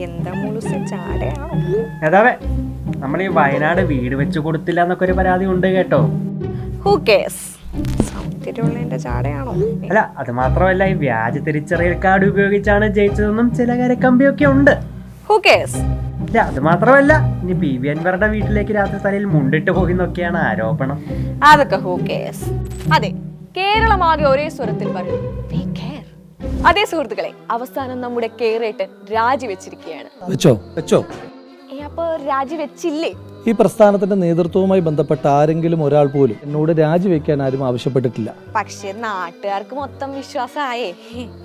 എന്താ മുളുസ ചാടയാണോ? നേതാവേ, നമ്മൾ ഈ വയനാട് വീട് വെച്ച് കൊടുത്തില്ല എന്നൊക്കെ ഒരു പരാതി ഉണ്ട് കേട്ടോ. Who cares? സൗന്ദര്യമുള്ളതിന്റെ ചാടയാണോ? അല്ല, അത് മാത്രമല്ല, ഈ വ്യാജ തിരിച്ചറിയൽ കാർഡ് ഉപയോഗിച്ചാണ് ജയിച്ചതെന്നും ചില കരക്കമ്പിയൊക്കെ ഉണ്ട്. Who case? അല്ല, അത് മാത്രമല്ല, ഇനി പി വി അൻവറുടെ വീട്ടിലേക്ക് രാത്രി തലയിൽ മുണ്ടിട്ട് പോയിന്നൊക്കെയാണ് ആരോപണം. അതൊക്കെ ഹൂ കേസ്. അതെ, കേരളമാകെ ഒരേ സ്വരത്തിൽ പറയും. അതേ സുഹൃത്തുക്കളെ, അവസാനം നമ്മുടെ കേരേട്ടൻ രാജിവെച്ചിരിക്കുകയാണ്. അപ്പൊ രാജിവെച്ചില്ലേ? ഈ പ്രസ്ഥാനത്തിന്റെ നേതൃത്വവുമായി ബന്ധപ്പെട്ട ആരെങ്കിലും ഒരാൾ പോലും എന്നോട് രാജിവെക്കാൻ ആരും ആവശ്യപ്പെട്ടിട്ടില്ല. പക്ഷെ നാട്ടുകാർക്ക് മൊത്തം വിശ്വാസമായേ.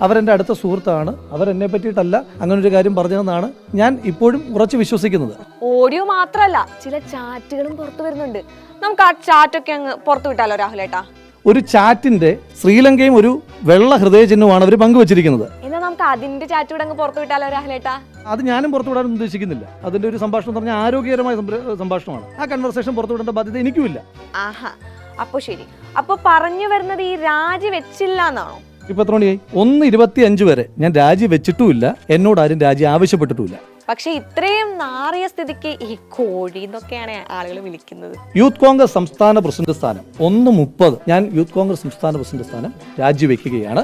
അവരെന്റെ അടുത്ത സുഹൃത്താണ്. അവരെന്നെ പറ്റിയിട്ടല്ല അങ്ങനെ ഒരു കാര്യം പറഞ്ഞതെന്നാണ് ഞാൻ ഇപ്പോഴും ഉറച്ചു വിശ്വസിക്കുന്നത്. ഓഡിയോ മാത്രല്ല, ചില ചാറ്റുകളും പുറത്തു വരുന്നുണ്ട്. നമുക്ക് ആ ചാറ്റൊക്കെ അങ്ങ് പുറത്തു വിട്ടാലോ രാഹുലേട്ടാ? ഒരു ചാറ്റിന്റെ ശ്രീലങ്കയും ഒരു വെള്ള ഹൃദയചിഹ്നമാണ് അവർ പങ്കുവച്ചിരിക്കുന്നത്. എന്നാ നമുക്ക് അതിന്റെ ചാറ്റ് കൂടെ അങ്ങ് പുറത്തു വിട്ടാലോ രാഹുലേട്ടാ? അത് ഞാനും പുറത്തുവിടാൻ ഉദ്ദേശിക്കുന്നില്ല. അതിന്റെ ഒരു സംഭാഷണം എന്ന് പറഞ്ഞാൽ ആരോഗ്യകരമായ സംഭാഷണമാണ്. ആ കൺവെർസേഷൻ പുറത്തുവിടേണ്ട ബാധ്യത എനിക്കുമില്ല. ആഹാ, അപ്പൊ ശരി. അപ്പൊ പറഞ്ഞു വരുന്നത് ഈ രാജി വെച്ചില്ല എന്നാണോ? ഇപ്പൊ എത്ര മണിയായി? 1:25 വരെ ഞാൻ രാജി വെച്ചിട്ടുമില്ല. എന്നോട് ആരും രാജി ആവശ്യപ്പെട്ടിട്ടുമില്ല. പക്ഷെ ഇത്രയും നാറിയ സ്ഥിതിക്ക് ഈ കോഴി എന്നൊക്കെയാണ് ആളുകൾ വിളിക്കുന്നത്. യൂത്ത് കോൺഗ്രസ് സംസ്ഥാന പ്രസിഡന്റ് സ്ഥാനം 1:30 ഞാൻ യൂത്ത് കോൺഗ്രസ് സംസ്ഥാന പ്രസിഡന്റ് സ്ഥാനം രാജിവെക്കുകയാണ്.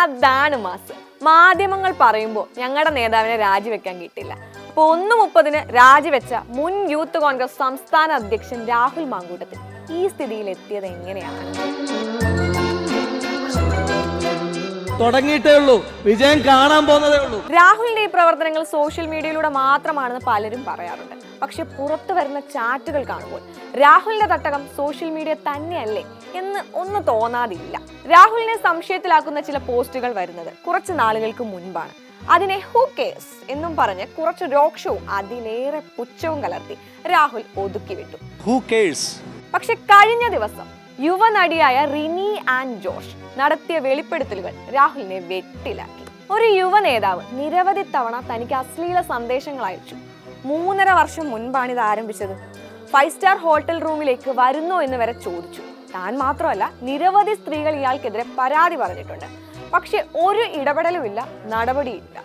അതാണ് മാസ്. മാധ്യമങ്ങൾ പറയുമ്പോൾ ഞങ്ങളുടെ നേതാവിനെ രാജിവെക്കാൻ കിട്ടില്ല. അപ്പൊ 1:30 രാജിവെച്ച മുൻ യൂത്ത് കോൺഗ്രസ് സംസ്ഥാന അധ്യക്ഷൻ രാഹുൽ മാങ്കൂട്ടത്തിൽ ഈ സ്ഥിതിയിൽ എത്തിയത് എങ്ങനെയാണ്? തുടങ്ങിയിട്ടേ ഉള്ളൂ, വിജയം കാണാൻ പോകുന്നതേ ഉള്ളൂ. രാഹുലിന്റെ ഈ പ്രവർത്തനങ്ങൾ സോഷ്യൽ മീഡിയയിലൂടെ മാത്രമാണെന്ന് പലരും പറയാറുണ്ട്. പക്ഷെ പുറത്തു വരുന്ന ചാറ്റുകൾ കാണുമ്പോൾ രാഹുലിന്റെ തട്ടകം സോഷ്യൽ മീഡിയ തന്നെയല്ലേ എന്ന് ഒന്ന് തോന്നാതില്ല. രാഹുലിനെ സംശയത്തിലാക്കുന്ന ചില പോസ്റ്റുകൾ വരുന്നത് കുറച്ച് നാളുകൾക്ക് മുൻപാണ്. അതിനെ ഹൂ കേസ് എന്നും പറഞ്ഞ് കുറച്ച് രോക്ഷവും അതിലേറെ പുച്ഛവും കലർത്തി രാഹുൽ ഒതുക്കി വിട്ടു. പക്ഷെ കഴിഞ്ഞ ദിവസം യുവനടിയായ റിനി ആൻഡ് ജോഷ് നടത്തിയ വെളിപ്പെടുത്തലുകൾ രാഹുലിനെ വെട്ടിലാക്കി. ഒരു യുവ നേതാവ് നിരവധി തവണ തനിക്ക് അശ്ലീല സന്ദേശങ്ങൾ അയച്ചു. 3.5 വർഷം മുൻപാണ് ഇത് ആരംഭിച്ചത്. 5 സ്റ്റാർ ഹോട്ടൽ റൂമിലേക്ക് വരുന്നോ എന്ന് വരെ ചോദിച്ചു. താൻ മാത്രമല്ല, നിരവധി സ്ത്രീകൾ ഇയാൾക്കെതിരെ പരാതി പറഞ്ഞിട്ടുണ്ട്. പക്ഷെ ഒരു ഇടപെടലുമില്ല, നടപടിയില്ല.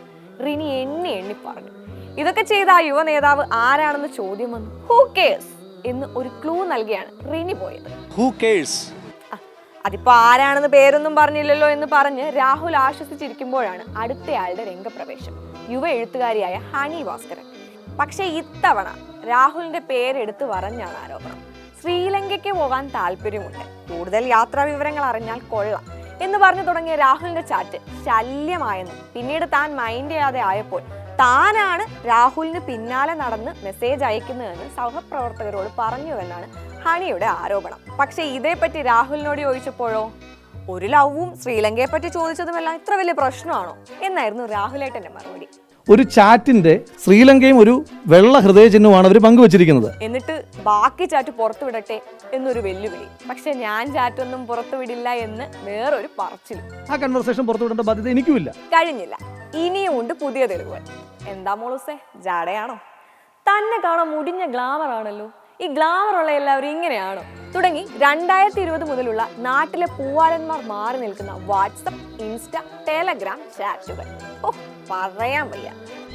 റിനി എണ്ണി പറഞ്ഞു. ഇതൊക്കെ ചെയ്ത ആ യുവ നേതാവ് ആരാണെന്ന് ചോദ്യം വന്നു. ഹൂ കേസ് എന്ന് ഒരു ക്ലൂ നൽകിയാണ് റിനി പോയത്. അതിപ്പോ ആരാണെന്ന് പേരൊന്നും പറഞ്ഞില്ലല്ലോ എന്ന് പറഞ്ഞ് രാഹുൽ ആശ്വസിച്ചിരിക്കുമ്പോഴാണ് അടുത്തയാളുടെ രംഗപ്രവേശം, യുവ എഴുത്തുകാരിയായ ഹണി ഭാസ്കരൻ. പക്ഷെ ഇത്തവണ രാഹുലിന്റെ പേരെടുത്ത് പറഞ്ഞാണ് ആരോപണം. ശ്രീലങ്കയ്ക്ക് പോകാൻ താല്പര്യമുണ്ട്, കൂടുതൽ യാത്രാ വിവരങ്ങൾ അറിഞ്ഞാൽ കൊള്ളാം എന്ന് പറഞ്ഞു തുടങ്ങിയ രാഹുലിന്റെ ചാറ്റ് ശല്യമായെന്നും പിന്നീട് താൻ മൈൻഡ് ചെയ്യാതെ ആയപ്പോൾ താനാണ് രാഹുലിന് പിന്നാലെ നടന്ന് മെസ്സേജ് അയക്കുന്നതെന്ന് സഹപ്രവർത്തകരോട് പറഞ്ഞുവെന്നാണ് ഹണിയുടെ ആരോപണം. പക്ഷെ ഇതേപ്പറ്റി രാഹുലിനോട് ചോദിച്ചപ്പോഴോ ഒരു ലവും ശ്രീലങ്കയെ പറ്റി ചോദിച്ചതുമെല്ലാം ഇത്ര വലിയ പ്രശ്നമാണോ എന്നായിരുന്നു രാഹുലേട്ടന്റെ മറുപടി. ഒരു ചാറ്റിന്റെ ശ്രീലങ്കയും ഒരു വെള്ള ഹൃദയചിഹ്നമാണ് അവർ പങ്കുവച്ചിരിക്കുന്നത്. എന്നിട്ട് ബാക്കി ചാറ്റ് പുറത്തു വിടട്ടെ എന്നൊരു വെല്ലുവിളി. പക്ഷെ ഞാൻ ചാറ്റൊന്നും പുറത്തു വിടില്ല എന്ന് വേറൊരു പറച്ചിലും. ആ കൺവെർസേഷൻ പുറത്തുവിടേണ്ട ബാധ്യത എനിക്കുമില്ല. കഴിഞ്ഞില്ല, ഇനിയും ഉണ്ട് പുതിയ തെളിവുകൾ. എന്താ മോളൂസേ, ജാടയാണോ? തന്നെ കാണാൻ മുടിഞ്ഞ ഗ്ലാമർ ആണല്ലോ. ഈ ഗ്ലാമർ ഉള്ള എല്ലാവരും ഇങ്ങനെയാണോ? തുടങ്ങി 2020 മുതലുള്ള നാട്ടിലെ പൂവാലന്മാർ മാറി നിൽക്കുന്ന വാട്സപ്പ്, ഇൻസ്റ്റ, ടെലഗ്രാം ചാറ്റുകൾ. പറയാൻ വയ്യ.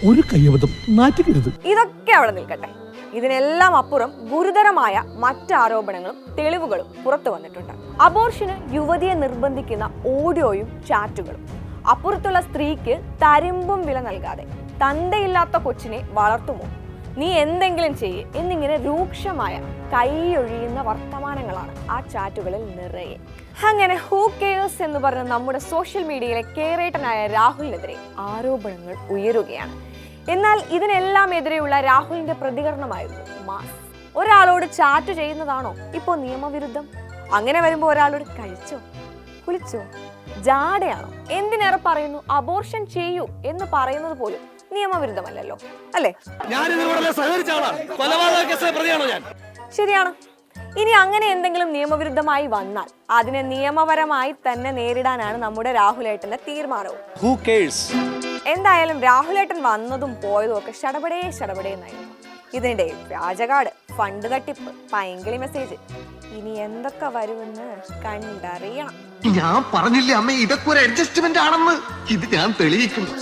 ഒരു കയ്യബദ്ധം നാറ്റിക്കരുത്. ഇതൊക്കെ അവിടെ നിൽക്കട്ടെ. ഇതിനെല്ലാം അപ്പുറം ഗുരുതരമായ മറ്റ് ആരോപണങ്ങളും തെളിവുകളും പുറത്തു വന്നിട്ടുണ്ട്. അബോർഷന് യുവതിയെ നിർബന്ധിക്കുന്ന ഓഡിയോയും ചാറ്റുകളും, അപ്പുറത്തുള്ള സ്ത്രീക്ക് തരിമ്പും വില നൽകാതെ തന്തയില്ലാത്ത കൊച്ചിനെ വളർത്തുമോ, നീ എന്തെങ്കിലും ചെയ്യേ എന്നിങ്ങനെ രൂക്ഷമായ കൈയൊഴിയുന്ന വർത്തമാനങ്ങളാണ് ആ ചാറ്റുകളിൽ നിറയെ. അങ്ങനെ ഹൂ കെയേഴ്സ് എന്ന് പറഞ്ഞ നമ്മുടെ സോഷ്യൽ മീഡിയയിലെ കേരേട്ടനായ രാഹുലിനെതിരെ ആരോപണങ്ങൾ ഉയരുകയാണ്. എന്നാൽ ഇതിനെല്ലാം എതിരെയുള്ള രാഹുലിന്റെ പ്രതികരണമായിരുന്നു മാസ്. ഒരാളോട് ചാറ്റ് ചെയ്യുന്നതാണോ ഇപ്പോ നിയമവിരുദ്ധം? അങ്ങനെ വരുമ്പോൾ ഒരാളോട് കഴിച്ചോ, കുളിച്ചോ, ജാടയാണോ? എന്തിനേറെ പറയുന്നു, അബോർഷൻ ചെയ്യൂ എന്ന് പറയുന്നത് പോലും നിയമവിരുദ്ധമല്ലല്ലോ, അല്ലേ? ശരിയാണ്. ഇനി അങ്ങനെ എന്തെങ്കിലും നിയമവിരുദ്ധമായി വന്നാൽ അതിനെ നിയമപരമായി തന്നെ നേരിടാനാണ് നമ്മുടെ രാഹുലേട്ടന്റെ തീരുമാനവും. എന്തായാലും രാഹുലേട്ടൻ വന്നതും പോയതും ഒക്കെ ശടപടേന്നായിരുന്നു. ഇതിനിടയിൽ വ്യാജകാർഡ്, ഫണ്ട് തട്ടിപ്പ്, പൈങ്കിളി മെസ്സേജ്, ഇനി എന്തൊക്കെ വരുമെന്ന് കണ്ടറിയണം. ഞാൻ പറഞ്ഞില്ലേ അമ്മ, ഇതൊക്കെ ഒരു അഡ്ജസ്റ്റ്മെന്റ് ആണെന്ന്. ഇത് ഞാൻ തെളിയിക്കുന്നു.